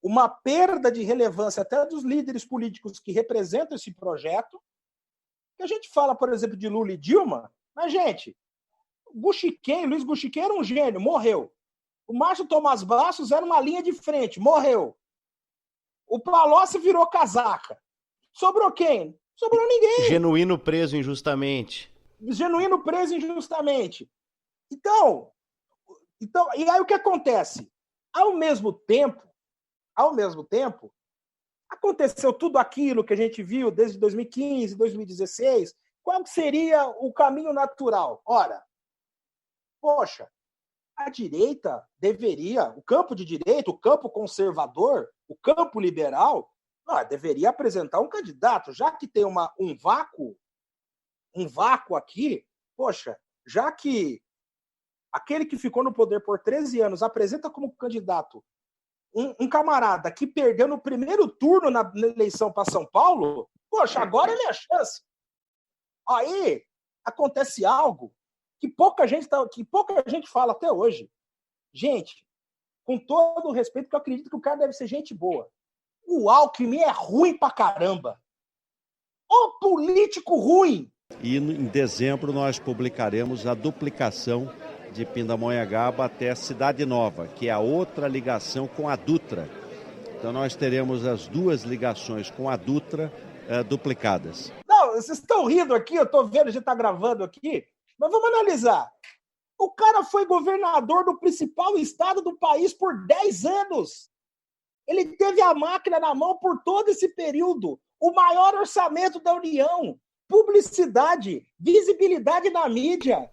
uma perda de relevância até dos líderes políticos que representam esse projeto. Que a gente fala, por exemplo, de Lula e Dilma, mas, gente, Luiz Guxiquem era um gênio, morreu. O Márcio Tomás Bastos era uma linha de frente, morreu. O Palocci virou casaca. Sobrou quem? Sobrou ninguém. Genuíno preso injustamente. Então, e aí o que acontece? Ao mesmo tempo, aconteceu tudo aquilo que a gente viu desde 2015, 2016. Qual seria o caminho natural? Ora, poxa, a direita deveria, o campo de direita, o campo conservador, o campo liberal, deveria apresentar um candidato, já que tem um vácuo aqui, poxa, já que aquele que ficou no poder por 13 anos apresenta como candidato um camarada que perdeu no primeiro turno na eleição para São Paulo, poxa, agora ele é a chance. Aí acontece algo que pouca gente fala até hoje. Gente, com todo o respeito, que eu acredito que o cara deve ser gente boa. O Alckmin é ruim pra caramba. Ô político ruim! E em dezembro nós publicaremos a duplicação de Pindamonhangaba até a Cidade Nova, que é a outra ligação com a Dutra. Então nós teremos as duas ligações com a Dutra duplicadas. Não, vocês estão rindo aqui, eu estou vendo, a gente está gravando aqui, mas vamos analisar. O cara foi governador do principal estado do país por 10 anos. Ele teve a máquina na mão por todo esse período. O maior orçamento da União, publicidade, visibilidade na mídia.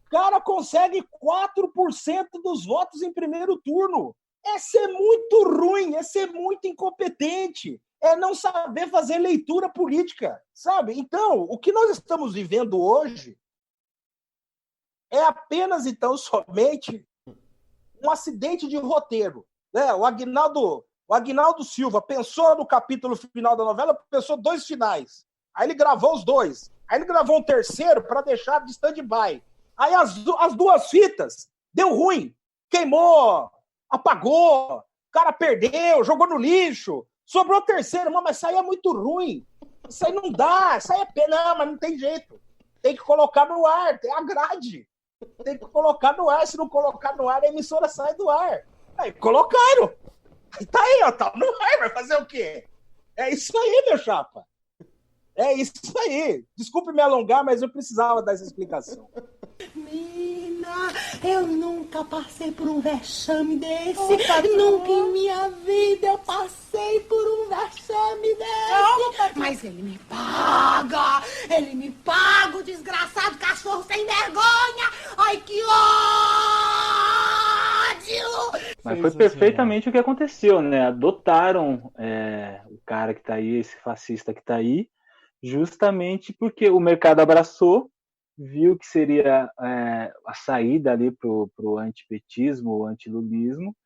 O cara consegue 4% dos votos em primeiro turno. É ser muito ruim, é ser muito incompetente, é não saber fazer leitura política, sabe? Então, o que nós estamos vivendo hoje é apenas, então, somente um acidente de roteiro. Né? O Aguinaldo Silva pensou no capítulo final da novela, pensou 2 finais. Aí ele gravou os 2. Aí ele gravou um terceiro para deixar de stand-by. Aí as 2 fitas deu ruim. Queimou, apagou, o cara perdeu, jogou no lixo. Sobrou o terceiro, mas isso aí é muito ruim. Isso aí não dá, isso aí é pena, não, mas não tem jeito. Tem que colocar no ar, tem a grade. Tem que colocar no ar, se não colocar no ar, a emissora sai do ar. Aí colocaram. Tá aí, ó, tá no ar, vai fazer o quê? É isso aí, meu chapa. É isso aí. Desculpe me alongar, mas eu precisava dar essa explicação. Menina, eu nunca passei por um vexame desse. Nunca em minha vida eu passei por um vexame desse. Mas ele me paga, o desgraçado cachorro sem vergonha. Ai, que ódio! Mas foi perfeitamente o que aconteceu, né? Adotaram o cara que tá aí, esse fascista que tá aí, justamente porque o mercado abraçou, viu que seria a saída ali pro antipetismo, o antilulismo,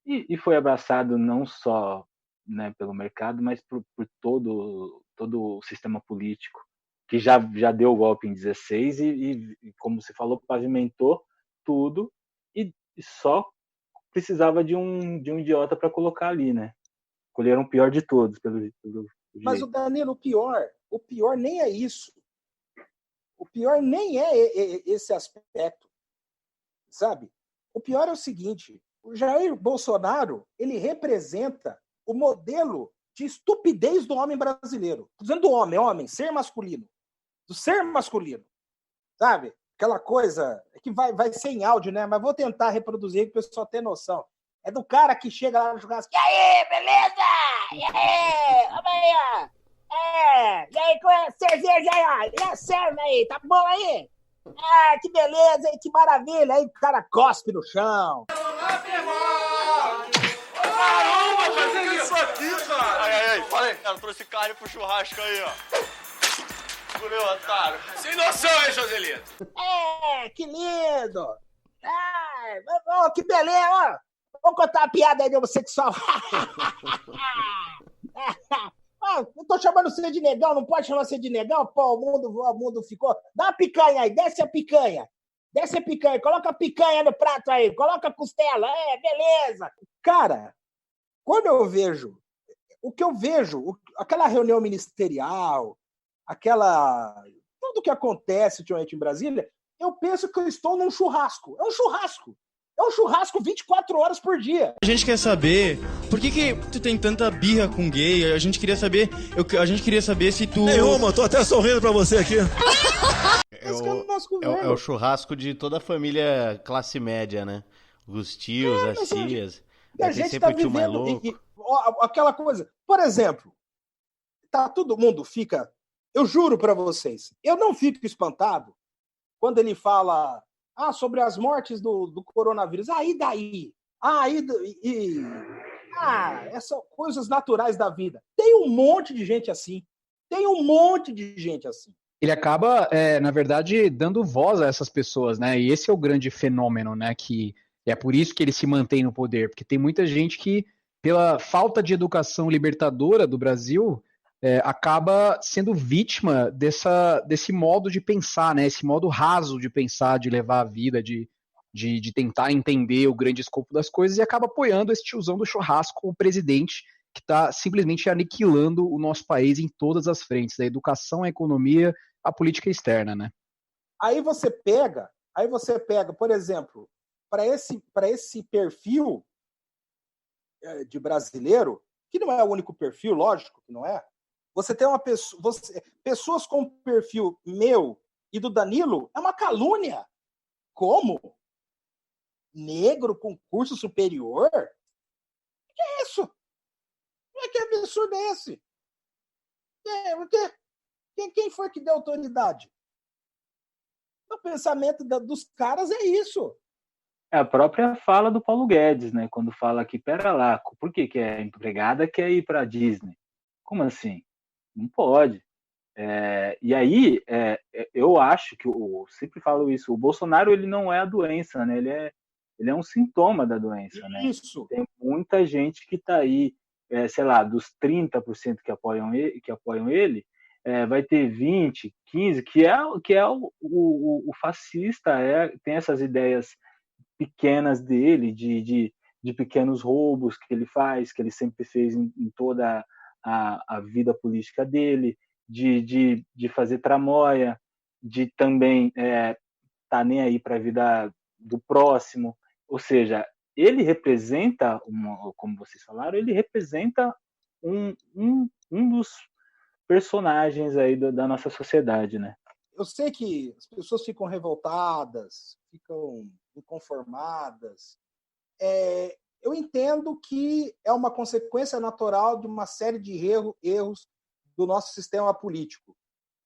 e foi abraçado não só, né, pelo mercado, mas por todo o sistema político, que já deu o golpe em 16 e, como você falou, pavimentou tudo e só precisava de um idiota para colocar ali, né? Escolheram o pior de todos, pelo Mas, o Danilo, o pior nem é isso. O pior nem é esse aspecto, sabe? O pior é o seguinte, o Jair Bolsonaro, ele representa o modelo de estupidez do homem brasileiro. Estou dizendo do homem, ser masculino. Do ser masculino, sabe? Aquela coisa que vai ser em áudio, né? Mas vou tentar reproduzir para o pessoal ter noção. É do cara que chega lá no churrasco. E aí, beleza? E aí? Vamos aí, ó. E aí, com a cerveja aí, ó. E a serva aí, tá bom aí? Ah, que beleza, que maravilha. Aí o cara cospe no chão. Caramba, fazer isso aqui, cara. Aí, fala aí. Cara, trouxe carne pro churrasco aí, ó. Meu otário. Sem noção, hein, Joselito? Que lindo. Que beleza, ó. Vamos contar uma piada aí de homossexual. Eu tô chamando você de negão, não pode chamar você de negão? Pô, o mundo ficou... Dá uma picanha aí, desce a picanha. Coloca a picanha no prato aí, coloca a costela, beleza. Cara, quando eu vejo, o que eu vejo, aquela reunião ministerial, tudo que acontece ultimamente em Brasília, eu penso que eu estou num churrasco. É um churrasco. É um churrasco 24 horas por dia. A gente quer saber por que tu tem tanta birra com gay. A gente queria saber se tu... Nenhuma, tô até sorrindo pra você aqui. É o churrasco de toda a família classe média, né? Os tios, as tias. A gente tá vivendo aquela coisa. Por exemplo, todo mundo fica... Eu juro pra vocês, eu não fico espantado quando ele fala sobre as mortes do coronavírus. E daí? Essas coisas naturais da vida. Tem um monte de gente assim. Ele acaba, na verdade, dando voz a essas pessoas, né? E esse é o grande fenômeno, né? Que é por isso que ele se mantém no poder, porque tem muita gente que, pela falta de educação libertadora do Brasil, acaba sendo vítima desse modo de pensar, né? Esse modo raso de pensar, de levar a vida, de tentar entender o grande escopo das coisas, e acaba apoiando esse tiozão do churrasco, o presidente, que está simplesmente aniquilando o nosso país em todas as frentes, da educação, a economia, a política externa, né? Aí você pega, por exemplo, para esse perfil de brasileiro, que não é o único perfil, lógico que não é, você tem pessoas com perfil meu e do Danilo, é uma calúnia. Como? Negro com curso superior? O que é isso? Que absurdo é esse? Quem foi que deu autoridade? O pensamento dos caras é isso. É a própria fala do Paulo Guedes, né? Quando fala que, pera lá, por que a empregada quer ir para a Disney? Como assim? Não pode. E aí, eu acho que, eu sempre falo isso, o Bolsonaro, ele não é a doença, né? Ele é um sintoma da doença, né? Isso. Tem muita gente que está aí, sei lá, dos 30% que apoiam ele, vai ter 20, 15, que é o fascista, tem essas ideias pequenas dele, de pequenos roubos que ele faz, que ele sempre fez em toda a vida política dele, de fazer tramóia, de também tá nem aí para a vida do próximo. Ou seja, ele representa, como vocês falaram, ele representa um dos personagens aí da nossa sociedade, né? Eu sei que as pessoas ficam revoltadas, ficam inconformadas. Eu entendo que é uma consequência natural de uma série de erros do nosso sistema político,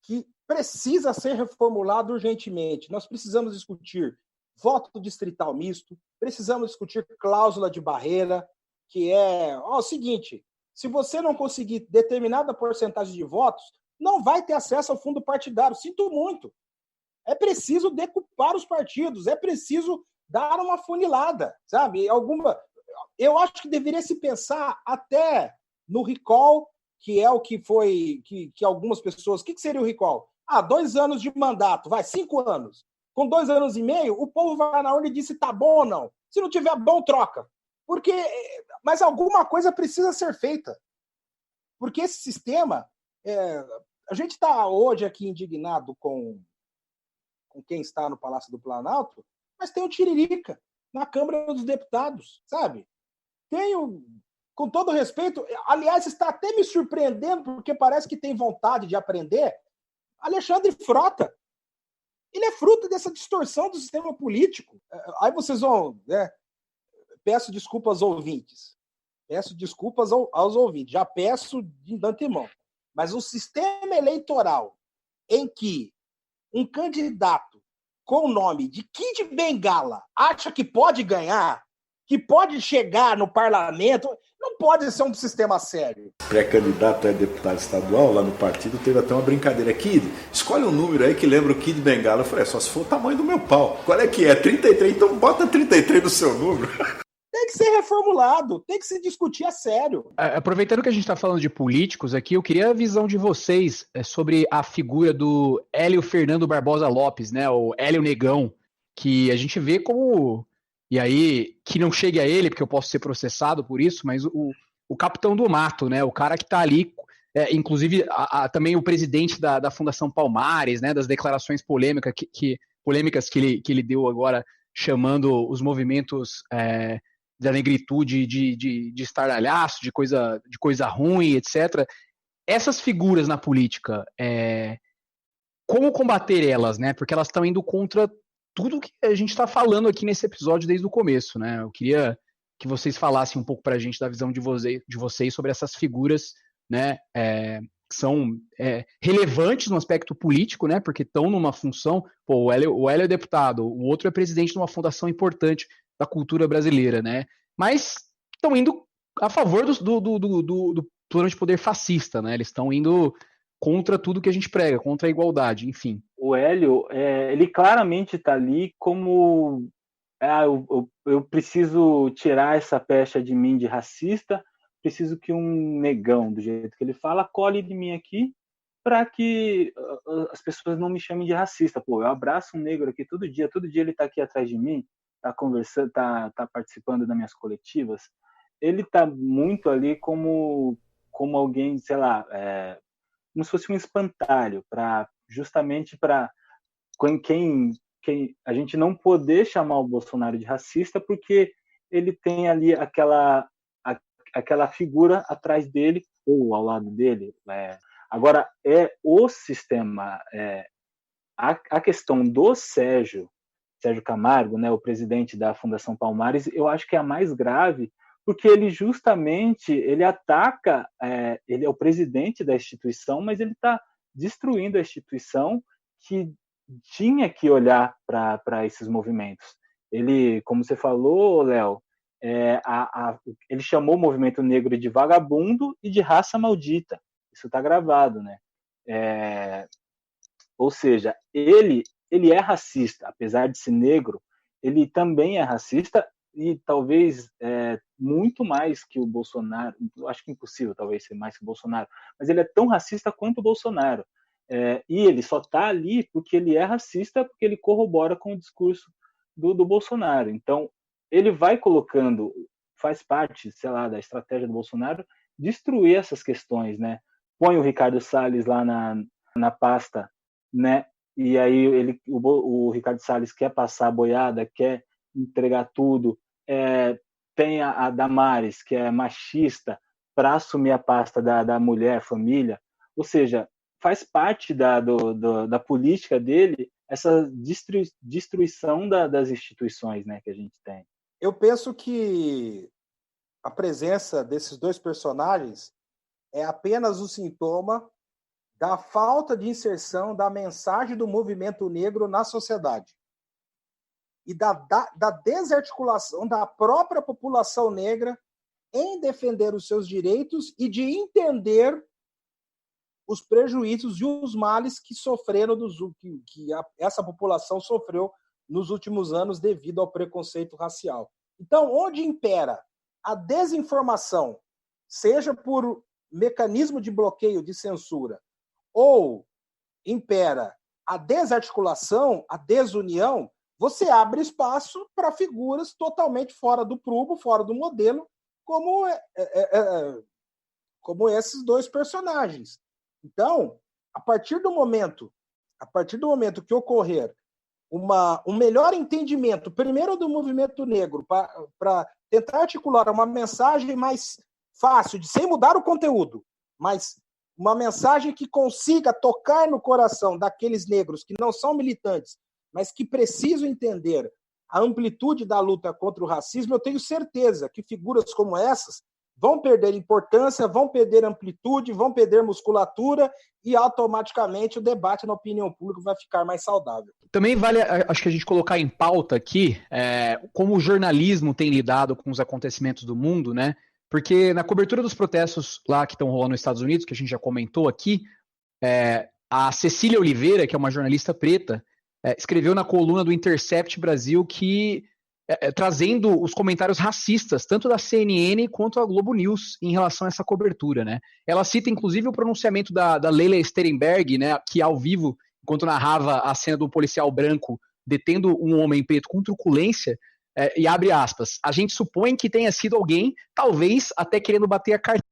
que precisa ser reformulado urgentemente. Nós precisamos discutir voto distrital misto, precisamos discutir cláusula de barreira, que é o seguinte: se você não conseguir determinada porcentagem de votos, não vai ter acesso ao fundo partidário. Sinto muito. É preciso decupar os partidos, é preciso dar uma funilada, sabe? Eu acho que deveria se pensar até no recall, que é o que foi, que algumas pessoas... O que seria o recall? 2 anos de mandato, 5 anos. Com 2 anos e meio, o povo vai na urna e diz se tá bom ou não. Se não tiver bom, troca. Mas alguma coisa precisa ser feita. Porque esse sistema... a gente está hoje aqui indignado com quem está no Palácio do Planalto, mas tem o Tiririca na Câmara dos Deputados, sabe? Com todo respeito, aliás, está até me surpreendendo, porque parece que tem vontade de aprender, Alexandre Frota. Ele é fruto dessa distorção do sistema político. Aí vocês vão... Peço desculpas aos ouvintes. Aos ouvintes. Já peço de antemão. Mas um sistema eleitoral em que um candidato com o nome de Kid Bengala acha que pode ganhar, que pode chegar no parlamento, não pode ser um sistema sério. Pré-candidato a deputado estadual, lá no partido, teve até uma brincadeira. Kid, escolhe um número aí que lembra o Kid Bengala. Eu falei, só se for o tamanho do meu pau. Qual é que é? 33? Então bota 33 no seu número. Tem que ser reformulado, tem que se discutir a sério. Aproveitando que a gente está falando de políticos aqui, eu queria a visão de vocês sobre a figura do Hélio Fernando Barbosa Lopes, né, o Hélio Negão, que a gente vê como... E aí, que não chegue a ele, porque eu posso ser processado por isso, mas o capitão do mato, né? O cara que está ali, inclusive também o presidente da Fundação Palmares, né? Das declarações polêmicas que ele deu agora, chamando os movimentos da negritude de estardalhaço, de coisa ruim, etc. Essas figuras na política, como combater elas, né? Porque elas estão indo contra tudo que a gente está falando aqui nesse episódio desde o começo, né? Eu queria que vocês falassem um pouco para a gente da visão de vocês sobre essas figuras, né? Que são relevantes no aspecto político, né? Porque estão numa função. Pô, o Hélio é deputado, o outro é presidente de uma fundação importante da cultura brasileira, né? Mas estão indo a favor do plano de poder fascista, né? Eles estão indo contra tudo que a gente prega, contra a igualdade, enfim. O Hélio, ele claramente está ali como eu preciso tirar essa pecha de mim de racista, preciso que um negão, do jeito que ele fala, colhe de mim aqui para que as pessoas não me chamem de racista. Pô, eu abraço um negro aqui todo dia ele está aqui atrás de mim, está conversando, está participando das minhas coletivas. Ele está muito ali como alguém, sei lá, como se fosse um espantalho, justamente para quem a gente não poder chamar o Bolsonaro de racista, porque ele tem ali aquela figura atrás dele, ou ao lado dele. Agora, o sistema, a questão do Sérgio Camargo, né, o presidente da Fundação Palmares, eu acho que é a mais grave, porque ele justamente ataca, ele é o presidente da instituição, mas ele está destruindo a instituição que tinha que olhar para esses movimentos. Ele, como você falou, Léo, ele chamou o movimento negro de vagabundo e de raça maldita. Isso está gravado, né? Ou seja, ele é racista, apesar de ser negro, ele também é racista, e talvez muito mais que o Bolsonaro. Eu acho que é impossível talvez ser mais que o Bolsonaro, mas ele é tão racista quanto o Bolsonaro, e ele só está ali porque ele é racista, porque ele corrobora com o discurso do Bolsonaro. Então ele vai colocando, faz parte, sei lá, da estratégia do Bolsonaro, destruir essas questões, né? Põe o Ricardo Salles lá na pasta, né? E aí o Ricardo Salles quer passar a boiada, quer entregar tudo. Tem a Damares, que é machista, para assumir a pasta da mulher, família. Ou seja, faz parte da política dele essa destruição das instituições, né, que a gente tem. Eu penso que a presença desses dois personagens é apenas o sintoma da falta de inserção da mensagem do movimento negro na sociedade e da desarticulação da própria população negra em defender os seus direitos e de entender os prejuízos e os males que sofreram, essa população sofreu nos últimos anos devido ao preconceito racial. Então, onde impera a desinformação, seja por mecanismo de bloqueio, de censura, ou impera a desarticulação, a desunião, você abre espaço para figuras totalmente fora do prumo, fora do modelo, como esses dois personagens. Então, a partir do momento que ocorrer um melhor entendimento, primeiro do movimento negro, para tentar articular uma mensagem mais fácil, sem mudar o conteúdo, mas uma mensagem que consiga tocar no coração daqueles negros que não são militantes, mas que precisam entender a amplitude da luta contra o racismo, eu tenho certeza que figuras como essas vão perder importância, vão perder amplitude, vão perder musculatura e automaticamente o debate na opinião pública vai ficar mais saudável. Também vale, acho que a gente colocar em pauta aqui como o jornalismo tem lidado com os acontecimentos do mundo, né? Porque na cobertura dos protestos lá que estão rolando nos Estados Unidos, que a gente já comentou aqui, a Cecília Oliveira, que é uma jornalista preta, escreveu na coluna do Intercept Brasil que trazendo os comentários racistas, tanto da CNN quanto da Globo News, em relação a essa cobertura, né? Ela cita, inclusive, o pronunciamento da Leila Sterenberg, né, que ao vivo, enquanto narrava a cena do policial branco detendo um homem preto com truculência, e abre aspas, a gente supõe que tenha sido alguém, talvez até querendo bater a carteira